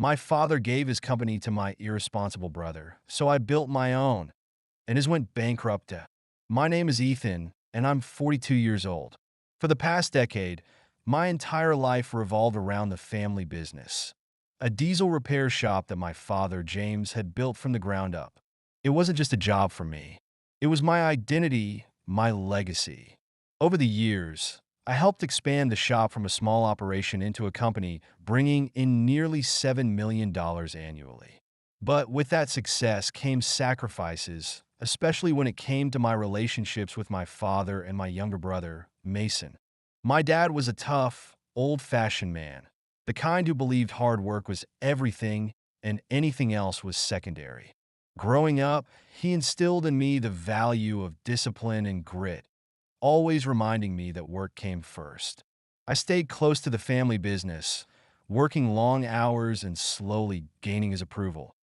My father gave his company to my irresponsible brother, so I built my own, and his went bankrupt. My name is Ethan, and I'm 42 years old. For the past decade, my entire life revolved around the family business, a diesel repair shop that my father, James, had built from the ground up. It wasn't just a job for me. It was my identity, my legacy. Over the years, I helped expand the shop from a small operation into a company bringing in nearly $7 million annually. But with that success came sacrifices, especially when it came to my relationships with my father and my younger brother, Mason. My dad was a tough, old-fashioned man, the kind who believed hard work was everything and anything else was secondary. Growing up, he instilled in me the value of discipline and grit, always reminding me that work came first. I stayed close to the family business, working long hours and slowly gaining his approval,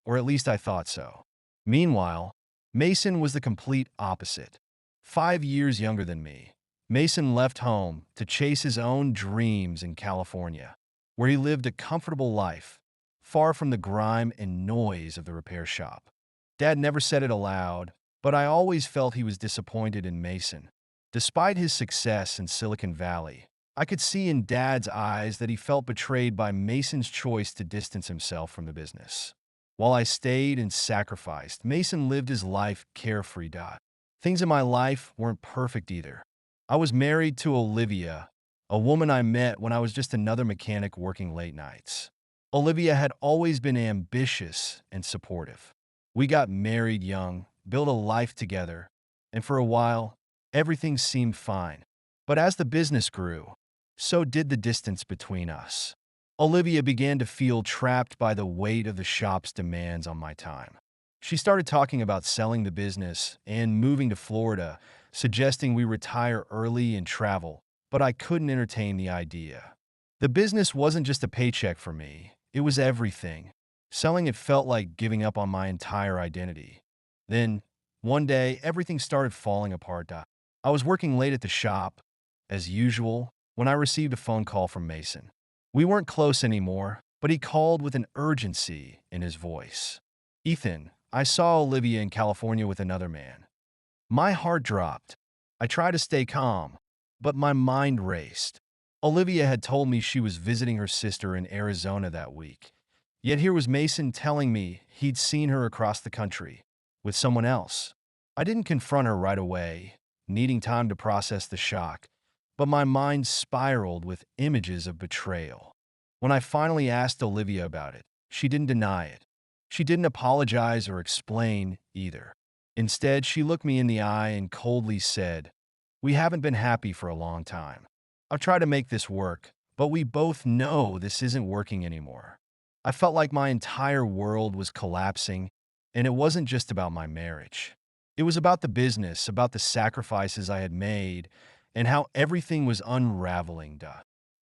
or at least I thought so. Meanwhile, Mason was the complete opposite. 5 years younger than me, Mason left home to chase his own dreams in California, where he lived a comfortable life, far from the grime and noise of the repair shop. Dad never said it aloud, but I always felt he was disappointed in Mason. Despite his success in Silicon Valley, I could see in Dad's eyes that he felt betrayed by Mason's choice to distance himself from the business. While I stayed and sacrificed, Mason lived his life carefree. Things in my life weren't perfect either. I was married to Olivia, a woman I met when I was just another mechanic working late nights. Olivia had always been ambitious and supportive. We got married young, built a life together, and for a while, everything seemed fine. But as the business grew, so did the distance between us. Olivia began to feel trapped by the weight of the shop's demands on my time. She started talking about selling the business and moving to Florida, suggesting we retire early and travel, but I couldn't entertain the idea. The business wasn't just a paycheck for me, it was everything. Selling it felt like giving up on my entire identity. Then, one day, everything started falling apart. I was working late at the shop, as usual, when I received a phone call from Mason. We weren't close anymore, but he called with an urgency in his voice. "Ethan, I saw Olivia in California with another man." My heart dropped. I tried to stay calm, but my mind raced. Olivia had told me she was visiting her sister in Arizona that week. Yet here was Mason telling me he'd seen her across the country, with someone else. I didn't confront her right away, needing time to process the shock, but my mind spiraled with images of betrayal. When I finally asked Olivia about it, she didn't deny it. She didn't apologize or explain either. Instead, she looked me in the eye and coldly said, "We haven't been happy for a long time. I've tried to make this work, but we both know this isn't working anymore." I felt like my entire world was collapsing, and it wasn't just about my marriage. It was about the business, about the sacrifices I had made, and how everything was unraveling.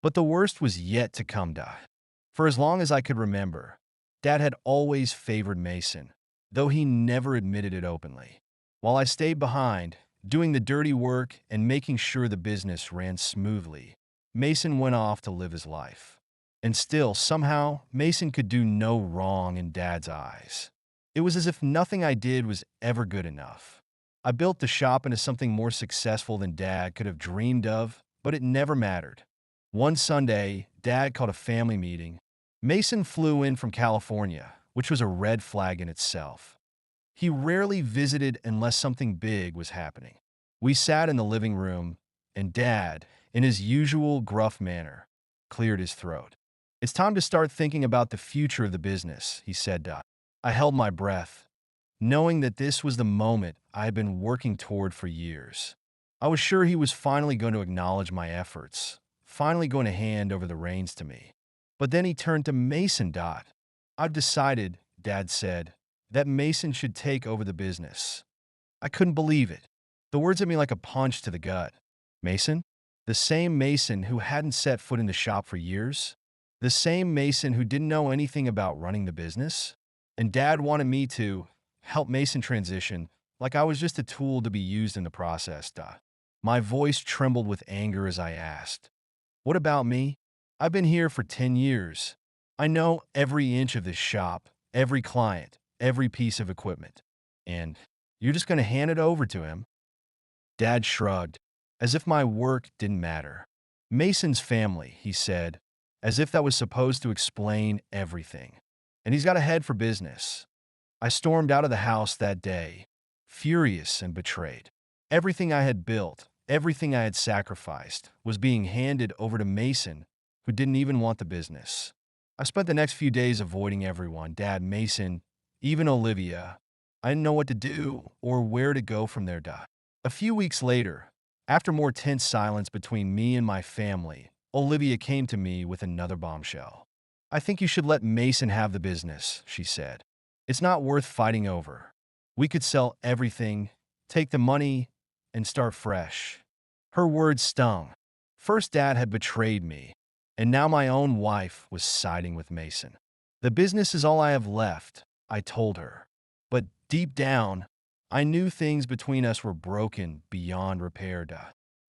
But the worst was yet to come. For as long as I could remember, Dad had always favored Mason, though he never admitted it openly. While I stayed behind, doing the dirty work and making sure the business ran smoothly, Mason went off to live his life. And still, somehow, Mason could do no wrong in Dad's eyes. It was as if nothing I did was ever good enough. I built the shop into something more successful than Dad could have dreamed of, but it never mattered. One Sunday, Dad called a family meeting. Mason flew in from California, which was a red flag in itself. He rarely visited unless something big was happening. We sat in the living room, and Dad, in his usual gruff manner, cleared his throat. "It's time to start thinking about the future of the business," he said. I held my breath, knowing that this was the moment I had been working toward for years. I was sure he was finally going to acknowledge my efforts, finally going to hand over the reins to me. But then he turned to Mason. "I've decided," Dad said, "that Mason should take over the business." I couldn't believe it. The words hit me like a punch to the gut. Mason? The same Mason who hadn't set foot in the shop for years? The same Mason who didn't know anything about running the business? And Dad wanted me to help Mason transition like I was just a tool to be used in the process. My voice trembled with anger as I asked, "What about me? I've been here for 10 years. I know every inch of this shop, every client, every piece of equipment. And you're just going to hand it over to him?" Dad shrugged, as if my work didn't matter. "Mason's family," he said, as if that was supposed to explain everything. "And he's got a head for business." I stormed out of the house that day, furious and betrayed. Everything I had built, everything I had sacrificed, was being handed over to Mason, who didn't even want the business. I spent the next few days avoiding everyone: Dad, Mason, even Olivia. I didn't know what to do or where to go from there. A few weeks later, after more tense silence between me and my family, Olivia came to me with another bombshell. "I think you should let Mason have the business," she said. "It's not worth fighting over. We could sell everything, take the money, and start fresh." Her words stung. First, Dad had betrayed me, and now my own wife was siding with Mason. "The business is all I have left," I told her. But deep down, I knew things between us were broken beyond repair.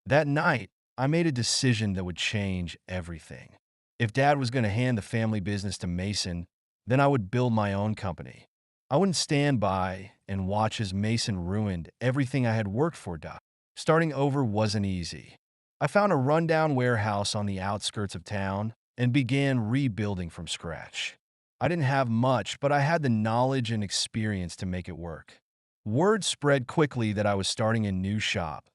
That night, I made a decision that would change everything. If Dad was going to hand the family business to Mason, then I would build my own company. I wouldn't stand by and watch as Mason ruined everything I had worked for. Starting over wasn't easy. I found a rundown warehouse on the outskirts of town and began rebuilding from scratch. I didn't have much, but I had the knowledge and experience to make it work. Word spread quickly that I was starting a new shop,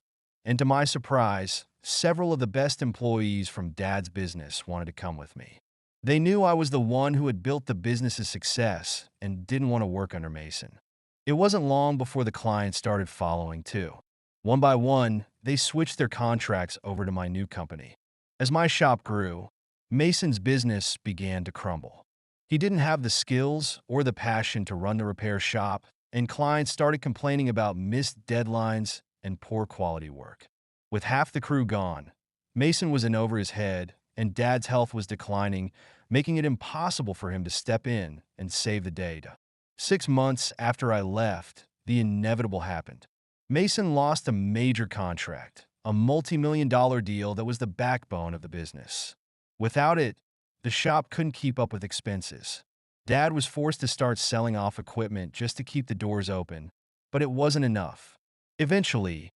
and to my surprise, several of the best employees from Dad's business wanted to come with me. They knew I was the one who had built the business's success and didn't want to work under Mason. It wasn't long before the clients started following too. One by one, they switched their contracts over to my new company. As my shop grew, Mason's business began to crumble. He didn't have the skills or the passion to run the repair shop, and clients started complaining about missed deadlines and poor quality work. With half the crew gone, Mason was in over his head, and Dad's health was declining, making it impossible for him to step in and save the day. 6 months after I left, the inevitable happened. Mason lost a major contract, a multi-million-dollar deal that was the backbone of the business. Without it, the shop couldn't keep up with expenses. Dad was forced to start selling off equipment just to keep the doors open, but it wasn't enough. Eventually,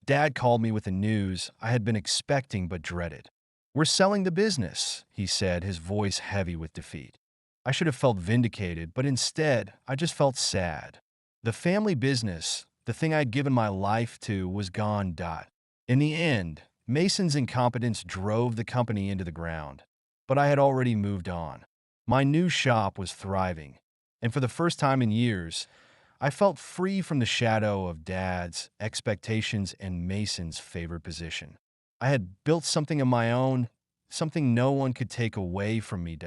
Dad called me with the news I had been expecting but dreaded. "We're selling the business," he said, his voice heavy with defeat. I should have felt vindicated, but instead, I just felt sad. The family business, the thing I'd given my life to, was gone. In the end, Mason's incompetence drove the company into the ground, but I had already moved on. My new shop was thriving, and for the first time in years, I felt free from the shadow of Dad's expectations and Mason's favored position. I had built something of my own, something no one could take away from me.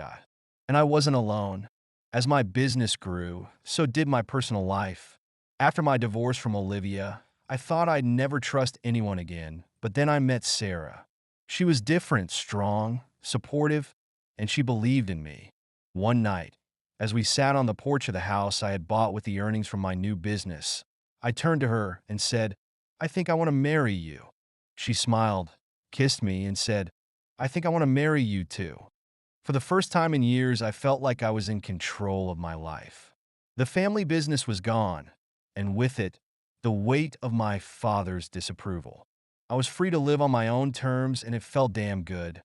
And I wasn't alone. As my business grew, so did my personal life. After my divorce from Olivia, I thought I'd never trust anyone again, but then I met Sarah. She was different, strong, supportive, and she believed in me. One night, as we sat on the porch of the house I had bought with the earnings from my new business, I turned to her and said, "I think I want to marry you." She smiled, kissed me, and said, "I think I want to marry you too." For the first time in years, I felt like I was in control of my life. The family business was gone, and with it, the weight of my father's disapproval. I was free to live on my own terms, and it felt damn good.